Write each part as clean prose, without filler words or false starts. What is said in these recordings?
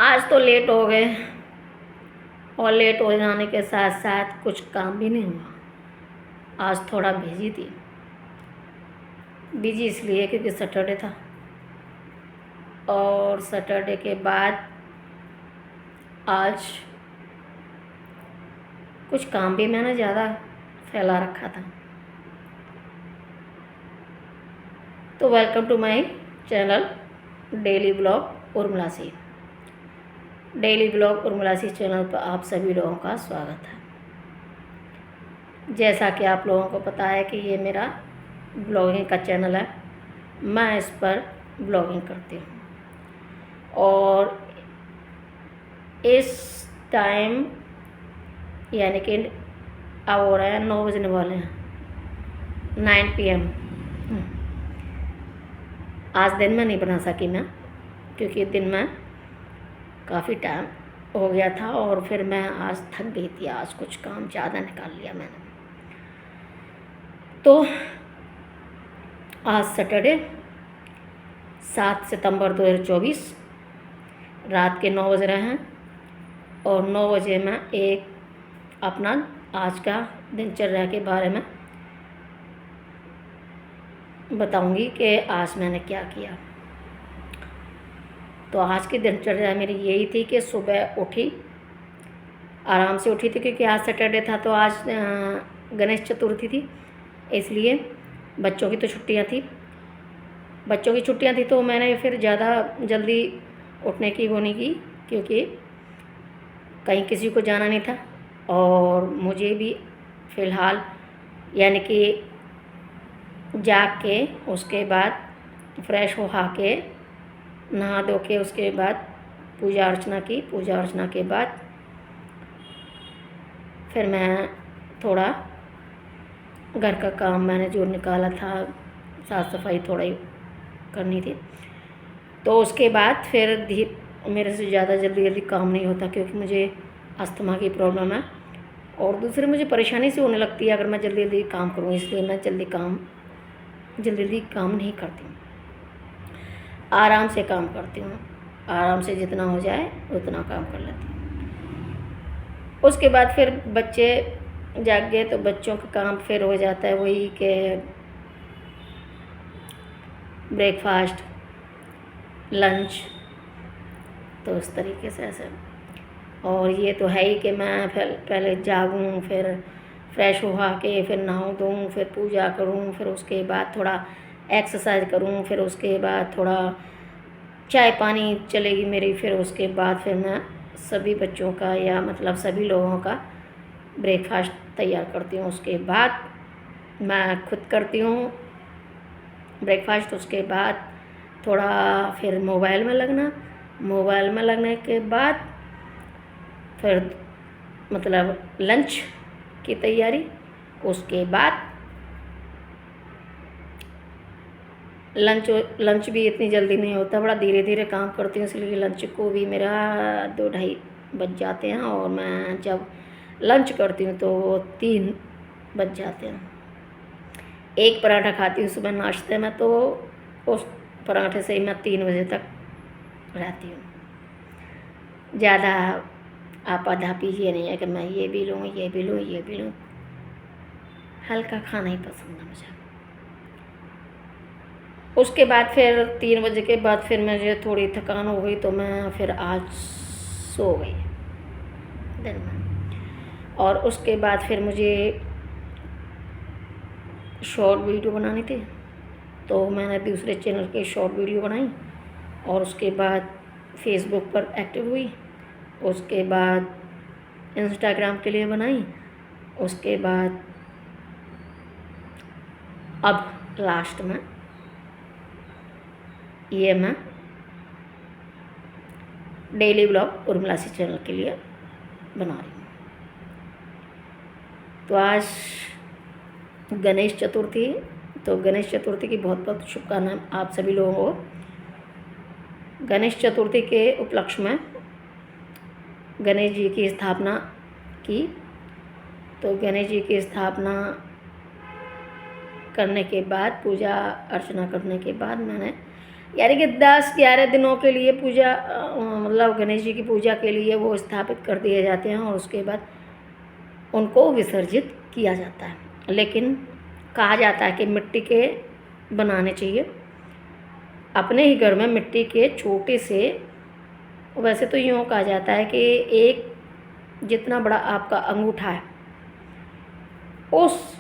आज तो लेट हो गए और लेट हो जाने के साथ साथ कुछ काम भी नहीं हुआ। आज थोड़ा बिजी थी। बिजी इसलिए क्योंकि सैटरडे था और सैटरडे के बाद आज कुछ काम भी मैंने ज़्यादा फैला रखा था। तो welcome to my channel daily blog Urmila C. Daily blog Urmila C channel पर आप सभी लोगों का स्वागत है। जैसा कि आप लोगों को पता है कि ये मेरा ब्लॉगिंग का चैनल है। मैं इस पर ब्लॉगिंग करती हूँ और इस टाइम यानी कि अब हो रहा है 9 बजने वाले हैं, 9 PM। आज दिन में नहीं बना सकी मैं क्योंकि दिन में काफ़ी टाइम हो गया था और फिर मैं आज थक गई थी। आज कुछ काम ज़्यादा निकाल लिया मैंने। तो आज सैटरडे 7 सितंबर 2024 रात के 9 बज रहे हैं और 9 बजे मैं एक अपना आज का दिनचर्या के बारे में बताऊंगी कि आज मैंने क्या किया। तो आज की दिनचर्या मेरी यही थी कि सुबह उठी, आराम से उठी थी क्योंकि आज सैटरडे था। तो आज गणेश चतुर्थी थी, इसलिए बच्चों की तो छुट्टियां थी। तो मैंने फिर ज़्यादा जल्दी उठने की वो नहीं की क्योंकि कहीं किसी को जाना नहीं था और मुझे भी फ़िलहाल यानी कि जाग के उसके बाद फ्रेश हो के नहा धो के उसके बाद पूजा अर्चना के बाद फिर मैं थोड़ा घर का काम मैंने जो निकाला था, साफ़ सफाई थोड़ा ही करनी थी। तो उसके बाद फिर मेरे से ज़्यादा जल्दी काम नहीं होता क्योंकि मुझे अस्थमा की प्रॉब्लम है और दूसरे मुझे परेशानी से होने लगती है अगर मैं जल्दी काम करूँ, इसलिए मैं जल्दी काम नहीं करती हूँ। आराम से काम करती हूँ, आराम से जितना हो जाए उतना काम कर लेती हूँ। उसके बाद फिर बच्चे जाग गए तो बच्चों का काम फिर हो जाता है वही कि ब्रेकफास्ट, लंच, तो उस तरीके से ऐसे। और ये तो है ही कि मैं पहले जागूँ, फिर फ्रेश हो के फिर नहाऊँ धोऊँ, फिर पूजा करूँ, फिर उसके बाद थोड़ा एक्सरसाइज करूँ, फिर उसके बाद थोड़ा चाय पानी चलेगी मेरी, फिर उसके बाद फिर मैं सभी बच्चों का या मतलब सभी लोगों का ब्रेकफास्ट तैयार करती हूँ। उसके बाद मैं खुद करती हूँ ब्रेकफास्ट। उसके बाद थोड़ा फिर मोबाइल में लगने के बाद फिर मतलब लंच की तैयारी। उसके बाद लंच भी इतनी जल्दी नहीं होता, बड़ा धीरे धीरे काम करती हूँ, इसलिए लंच को भी मेरा 2-2:30 बज जाते हैं और मैं जब लंच करती हूँ तो 3 बज जाते हैं। एक पराठा खाती हूँ सुबह नाश्ते में, तो उस पराठे से ही मैं 3 बजे तक रहती हूँ। ज़्यादा आपाधापी ये नहीं है कि मैं ये भी लूँ। हल्का खाना ही पसंद है मुझे। उसके बाद फिर 3 बजे के बाद फिर मुझे थोड़ी थकान हो गई तो मैं फिर आज सो गई दिन में। और उसके बाद फिर मुझे शॉर्ट वीडियो बनानी थी तो मैंने दूसरे चैनल के शॉर्ट वीडियो बनाई और उसके बाद फेसबुक पर एक्टिव हुई। उसके बाद इंस्टाग्राम के लिए बनाई। उसके बाद अब लास्ट में ये मैं daily blog Urmila C channel के लिए बना रही हूँ। तो आज गणेश चतुर्थी, तो गणेश चतुर्थी की बहुत बहुत शुभकामनाएं आप सभी लोगों को। गणेश चतुर्थी के उपलक्ष्य में गणेश जी की स्थापना की। तो गणेश जी की स्थापना करने के बाद पूजा अर्चना करने के बाद मैंने यानी कि 10-11 दिनों के लिए पूजा मतलब गणेश जी की पूजा के लिए वो स्थापित कर दिए जाते हैं और उसके बाद उनको विसर्जित किया जाता है। लेकिन कहा जाता है कि मिट्टी के बनाने चाहिए, अपने ही घर में मिट्टी के छोटे से, वैसे तो यूँ कहा जाता है कि एक जितना बड़ा आपका अंगूठा है उस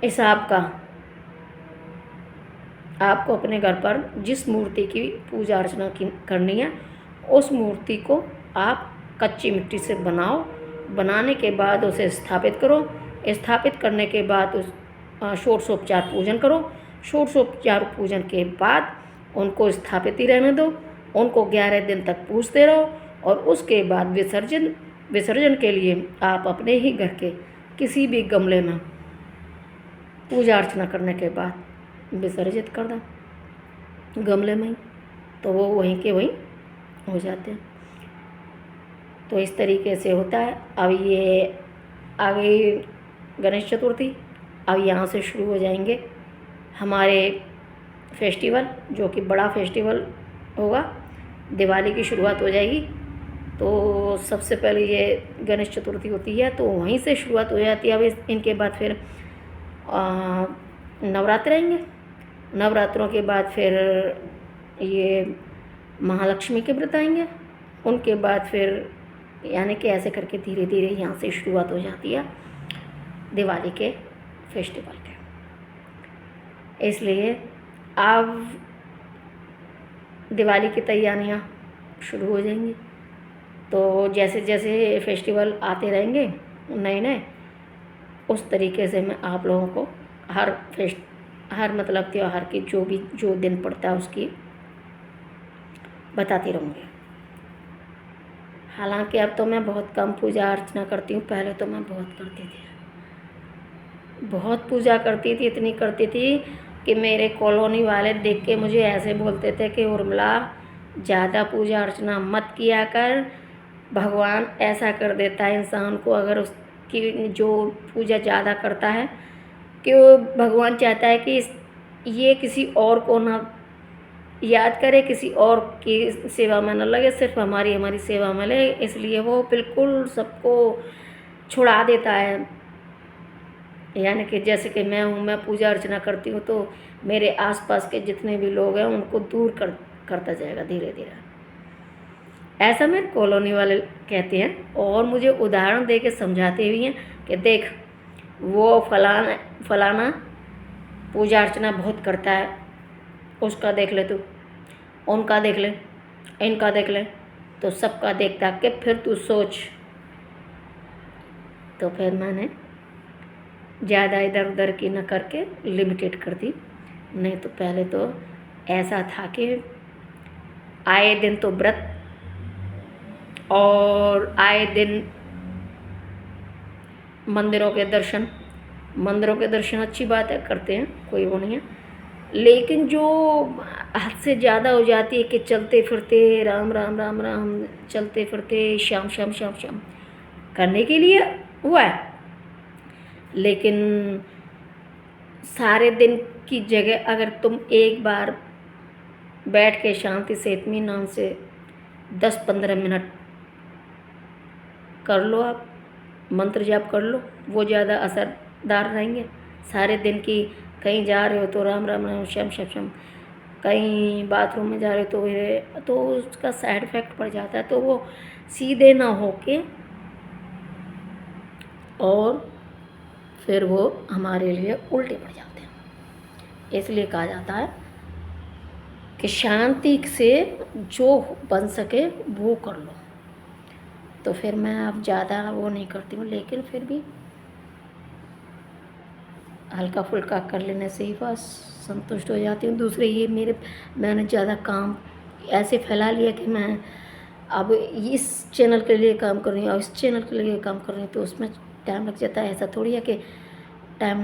हिसाब का आपको अपने घर पर जिस मूर्ति की पूजा अर्चना करनी है उस मूर्ति को आप कच्ची मिट्टी से बनाओ। बनाने के बाद उसे स्थापित करो। स्थापित करने के बाद उस षोडशोपचार पूजन करो। षोडशोपचार पूजन के बाद उनको स्थापित ही रहने दो। उनको 11 दिन तक पूजते रहो और उसके बाद विसर्जन के लिए आप अपने ही घर के किसी भी गमले में पूजा अर्चना करने के बाद विसर्जित कर दो गमले में ही, तो वो वहीं के वहीं हो जाते हैं। तो इस तरीके से होता है। अब ये आगे गणेश चतुर्थी, अब यहाँ से शुरू हो जाएंगे हमारे फेस्टिवल, जो कि बड़ा फेस्टिवल होगा। दिवाली की शुरुआत हो जाएगी, तो सबसे पहले ये गणेश चतुर्थी होती है, तो वहीं से शुरुआत हो जाती है। अब इनके बाद फिर नवरात्र आएंगे। नवरात्रों के बाद फिर ये महालक्ष्मी के व्रत आएंगे। उनके बाद फिर यानी कि ऐसे करके धीरे धीरे यहाँ से शुरुआत हो जाती है दिवाली के फेस्टिवल के। इसलिए अब दिवाली की तैयारियाँ शुरू हो जाएंगी। तो जैसे जैसे फेस्टिवल आते रहेंगे नए नए, उस तरीके से मैं आप लोगों को हर मतलब त्यौहार की जो दिन पड़ता है उसकी बताती रहूँगी। हालांकि अब तो मैं बहुत कम पूजा अर्चना करती हूँ, पहले तो मैं बहुत करती थी, बहुत पूजा करती थी, इतनी करती थी कि मेरे कॉलोनी वाले देख के मुझे ऐसे बोलते थे कि उर्मिला ज़्यादा पूजा अर्चना मत किया कर, भगवान ऐसा कर देता है इंसान को अगर उसकी जो पूजा ज़्यादा करता है कि वो भगवान चाहता है कि ये किसी और को ना याद करे, किसी और की सेवा में न लगे, सिर्फ हमारी सेवा में लगे। इसलिए वो बिल्कुल सबको छुड़ा देता है। यानी कि जैसे कि मैं पूजा अर्चना करती हूँ तो मेरे आसपास के जितने भी लोग हैं उनको दूर करता जाएगा धीरे धीरे, ऐसा मेरे कॉलोनी वाले कहते हैं। और मुझे उदाहरण दे के समझाते भी हैं कि देख वो फलाना पूजा अर्चना बहुत करता है, उसका देख ले तू, उनका देख ले, इनका देख ले, तो सबका देखता कि फिर तू सोच। तो फिर मैंने ज़्यादा इधर उधर की न करके लिमिटेड कर दी। नहीं तो पहले तो ऐसा था कि आए दिन तो व्रत और आए दिन मंदिरों के दर्शन अच्छी बात है, करते हैं, कोई वो नहीं है। लेकिन जो हद से ज़्यादा हो जाती है कि चलते फिरते राम राम राम राम, चलते फिरते श्याम श्याम श्याम श्याम करने के लिए हुआ है, लेकिन सारे दिन की जगह अगर तुम एक बार बैठ के शांति से इत्मीनान से 10-15 मिनट कर लो, आप मंत्र जाप कर लो, वो ज़्यादा असरदार रहेंगे। सारे दिन की कहीं जा रहे हो तो राम राम राम श्याम श्याम श्याम, कहीं बाथरूम में जा रहे हो तो उसका साइड इफ़ेक्ट पड़ जाता है। तो वो सीधे ना होके और फिर वो हमारे लिए उल्टे पड़ जाते हैं। इसलिए कहा जाता है कि शांति से जो बन सके वो कर लो। तो फिर मैं अब ज़्यादा वो नहीं करती हूँ, लेकिन फिर भी हल्का फुल्का कर लेने से ही बस संतुष्ट हो जाती हूँ। दूसरे ये मैंने ज़्यादा काम ऐसे फैला लिया कि मैं अब इस चैनल के लिए काम कर रही हूँ और इस चैनल के लिए काम कर रही हूँ, तो उसमें टाइम लग जाता है। ऐसा थोड़ी है कि टाइम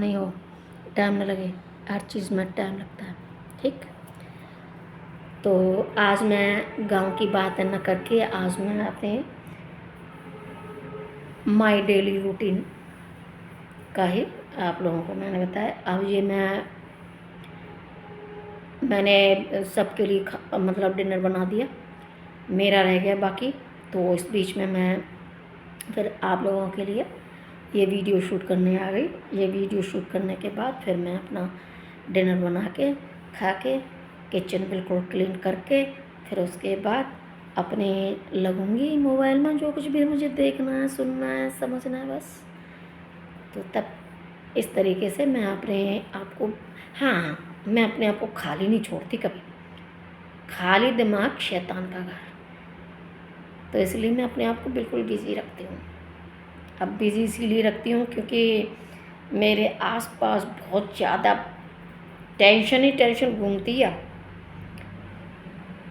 न लगे, हर चीज़ में टाइम लगता है। ठीक, तो आज मैं गांव की बात न करके आज मैं अपने माय डेली रूटीन का ही आप लोगों को मैंने बताया। अब ये मैंने सबके लिए मतलब डिनर बना दिया, मेरा रह गया बाकी। तो इस बीच में मैं फिर आप लोगों के लिए ये वीडियो शूट करने आ गई। ये वीडियो शूट करने के बाद फिर मैं अपना डिनर बना के खा के किचन बिल्कुल क्लीन करके फिर उसके बाद अपने लगूंगी मोबाइल में, जो कुछ भी मुझे देखना है, सुनना है, समझना है बस। तो तब इस तरीके से मैं अपने आप को, हाँ, मैं अपने आप को खाली नहीं छोड़ती कभी। खाली दिमाग शैतान का घर। तो इसलिए मैं अपने आप को बिल्कुल बिज़ी रखती हूँ। अब बिज़ी इसीलिए रखती हूँ क्योंकि मेरे आसपास बहुत ज़्यादा टेंशन ही टेंशन घूमती है।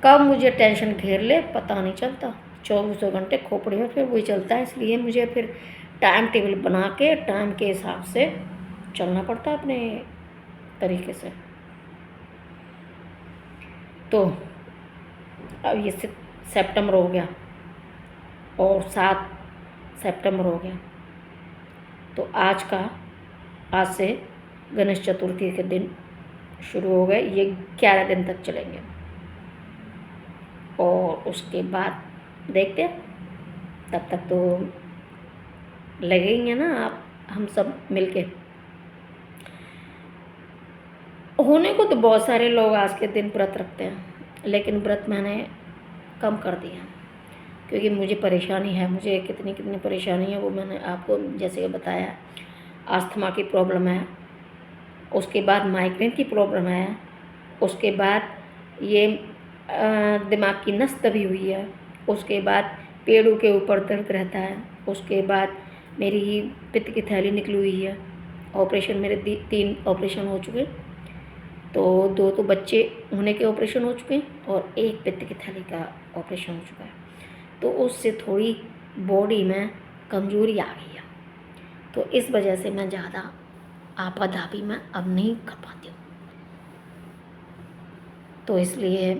कब मुझे टेंशन घेर ले पता नहीं चलता। 24 घंटे खोपड़ी में फिर वही चलता है। इसलिए मुझे फिर टाइम टेबल बना के टाइम के हिसाब से चलना पड़ता है अपने तरीके से। तो अब ये सितंबर हो गया और 7 सितंबर हो गया। तो आज से गणेश चतुर्थी के दिन शुरू हो गए। ये 11 दिन तक चलेंगे और उसके बाद देखते हैं। तब तक तो लगेंगे ना आप हम सब मिलके। होने को तो बहुत सारे लोग आज के दिन व्रत रखते हैं, लेकिन व्रत मैंने कम कर दिया क्योंकि मुझे परेशानी है। मुझे कितनी कितनी परेशानी है वो मैंने आपको जैसे कि बताया। अस्थमा की प्रॉब्लम है, उसके बाद माइग्रेन की प्रॉब्लम है, उसके बाद ये दिमाग की नस दबी हुई है, उसके बाद पेड़ों के ऊपर दर्द रहता है, उसके बाद मेरी पित्त की थैली निकली हुई है। ऑपरेशन मेरे 3 ऑपरेशन हो चुके, तो 2 तो बच्चे होने के ऑपरेशन हो चुके हैं और 1 पित्त की थैली का ऑपरेशन हो चुका है। तो उससे थोड़ी बॉडी में कमज़ोरी आ गई है। तो इस वजह से मैं ज़्यादा आपाधापी में अब नहीं कर पाती हूँ। तो इसलिए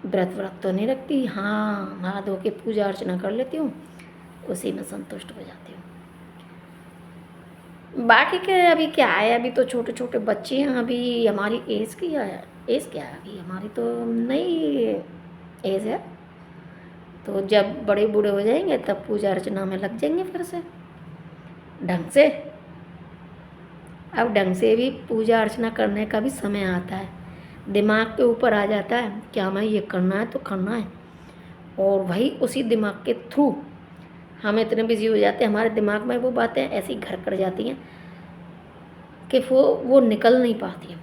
व्रत तो नहीं रखती। हाँ, नहा धो के पूजा अर्चना कर लेती हूँ, उसी में संतुष्ट हो जाती हूँ। बाकी के अभी क्या है, अभी तो छोटे छोटे बच्चे हैं। अभी हमारी एज क्या है अभी हमारी तो नई एज है। तो जब बड़े बूढ़े हो जाएंगे तब पूजा अर्चना में लग जाएंगे फिर से ढंग से। अब ढंग से भी पूजा अर्चना करने का भी समय आता है, दिमाग के ऊपर आ जाता है क्या हमें ये करना है तो करना है। और वही उसी दिमाग के थ्रू हम इतने बिजी हो जाते हैं, हमारे दिमाग में वो बातें ऐसी घर कर जाती हैं कि वो निकल नहीं पाती हैं।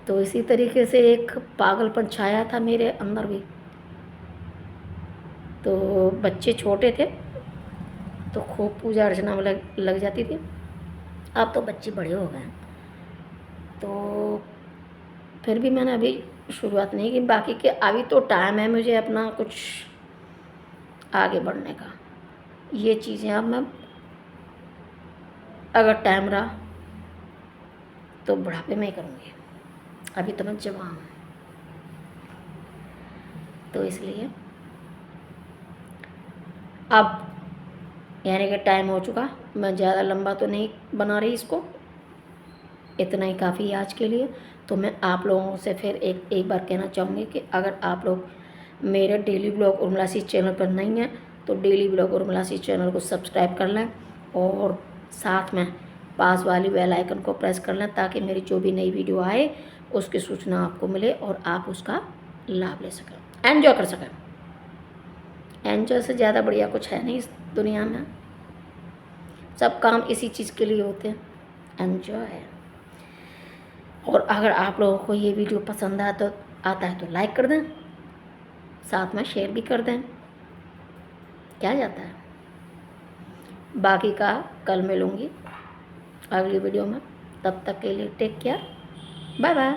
तो इसी तरीके से एक पागलपन छाया था मेरे अंदर भी। तो बच्चे छोटे थे तो खूब पूजा अर्चना में लग जाती थी। अब तो बच्चे बड़े हो गए, तो फिर भी मैंने अभी शुरुआत नहीं की। बाकी के अभी तो टाइम है मुझे अपना कुछ आगे बढ़ने का। ये चीज़ें अब मैं अगर टाइम रहा तो बुढ़ापे में ही करूँगी। अभी तो मैं जवान हूँ, तो इसलिए अब यानी कि टाइम हो चुका। मैं ज़्यादा लंबा तो नहीं बना रही इसको, इतना ही काफ़ी है आज के लिए। तो मैं आप लोगों से फिर एक बार कहना चाहूँगी कि अगर आप लोग मेरे डेली ब्लॉग उर्मिलासी चैनल पर नहीं हैं तो डेली ब्लॉग उर्मिलासी चैनल को सब्सक्राइब कर लें और साथ में पास वाली बेल आइकन को प्रेस कर लें ताकि मेरी जो भी नई वीडियो आए उसकी सूचना आपको मिले और आप उसका लाभ ले सकें, एंजॉय कर सकें। एंजॉय से ज़्यादा बढ़िया कुछ है नहीं इस दुनिया में। सब काम इसी चीज़ के लिए होते हैं, एंजॉय। और अगर आप लोगों को ये वीडियो पसंद आता है तो लाइक कर दें, साथ में शेयर भी कर दें, क्या जाता है। बाकी का कल मिलूँगी अगली वीडियो में। तब तक के लिए टेक केयर, बाय बाय।